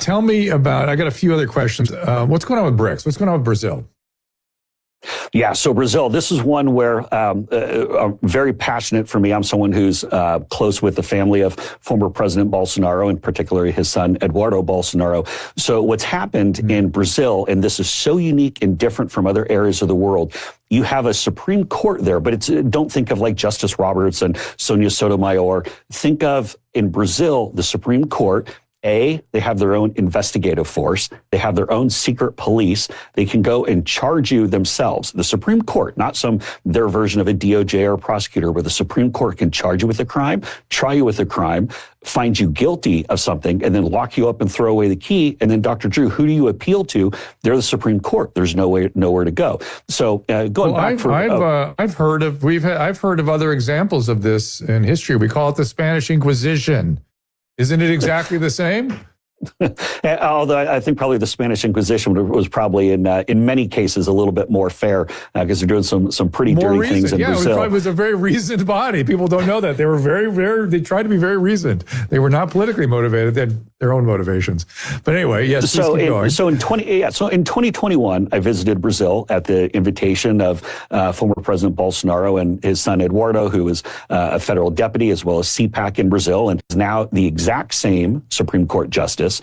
Tell me about, I got a few other questions. What's going on with BRICS? What's going on with Brazil? Yeah, so Brazil, this is one where very passionate for me. I'm someone who's close with the family of former President Bolsonaro, and particularly his son, Eduardo Bolsonaro. So what's happened in Brazil, and this is so unique and different from other areas of the world, you have a Supreme Court there, but don't think of like Justice Roberts and Sonia Sotomayor. Think of, in Brazil, the Supreme Court. They have their own investigative force. They have their own secret police. They can go and charge you themselves. The Supreme Court, not their version of a DOJ or a prosecutor, where the Supreme Court can charge you with a crime, try you with a crime, find you guilty of something, and then lock you up and throw away the key. And then, Dr. Drew, who do you appeal to? They're the Supreme Court. There's nowhere to go. So going back, I've heard of other examples of this in history. We call it the Spanish Inquisition. Isn't it exactly the same? Although I think probably the Spanish Inquisition was probably in many cases a little bit more fair, because they're doing some pretty dirty things in Brazil. It was a very reasoned body. People don't know that. They were they tried to be very reasoned. They were not politically motivated. They had their own motivations. But anyway, yes. So in 2021, I visited Brazil at the invitation of former President Bolsonaro and his son Eduardo, who is a federal deputy as well as CPAC in Brazil, and is now the exact same Supreme Court justice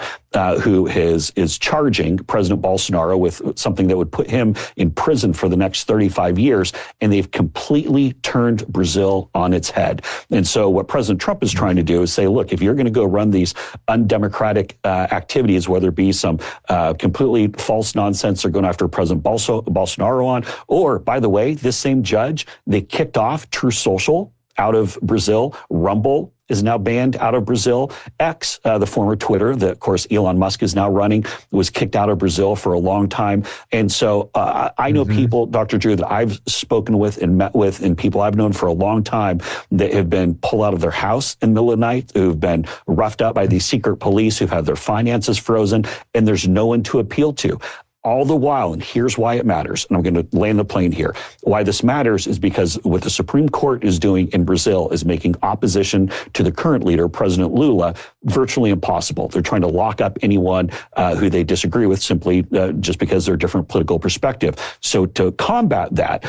who is charging President Bolsonaro with something that would put him in prison for the next 35 years. And they've completely turned Brazil on its head. And so what President Trump is trying to do is say, look, if you're going to go run these undemocratic activities, whether it be some completely false nonsense they're going after President Bolsonaro on, or, by the way, this same judge, they kicked off True Social out of Brazil. Rumble is now banned out of Brazil. X, the former Twitter, that of course Elon Musk is now running, was kicked out of Brazil for a long time. And so I know people, Dr. Drew, that I've spoken with and met with, and people I've known for a long time that have been pulled out of their house in the middle of the night, who've been roughed up by these secret police, who've had their finances frozen, and there's no one to appeal to. All the while, and here's why it matters, and I'm going to land the plane here. Why this matters is because what the Supreme Court is doing in Brazil is making opposition to the current leader, President Lula, virtually impossible. They're trying to lock up anyone who they disagree with simply just because they're a different political perspective. So to combat that,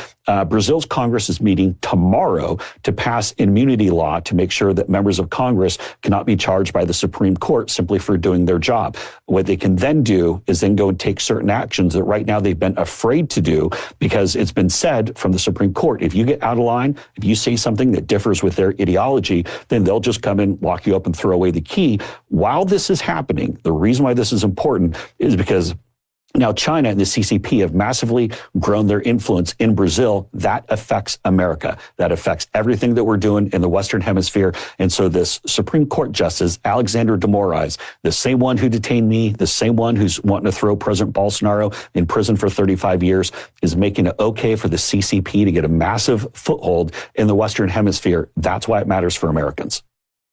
Brazil's Congress is meeting tomorrow to pass immunity law to make sure that members of Congress cannot be charged by the Supreme Court simply for doing their job. What they can then do is then go and take certain actions that right now they've been afraid to do, because it's been said from the Supreme Court, if you get out of line, if you say something that differs with their ideology, then they'll just come in, lock you up, and throw away the key. While this is happening, the reason why this is important is because now China and the CCP have massively grown their influence in Brazil. That affects America. That affects everything that we're doing in the Western Hemisphere. And so this Supreme Court Justice, Alexander de Moraes, the same one who detained me, the same one who's wanting to throw President Bolsonaro in prison for 35 years, is making it okay for the CCP to get a massive foothold in the Western Hemisphere. That's why it matters for Americans.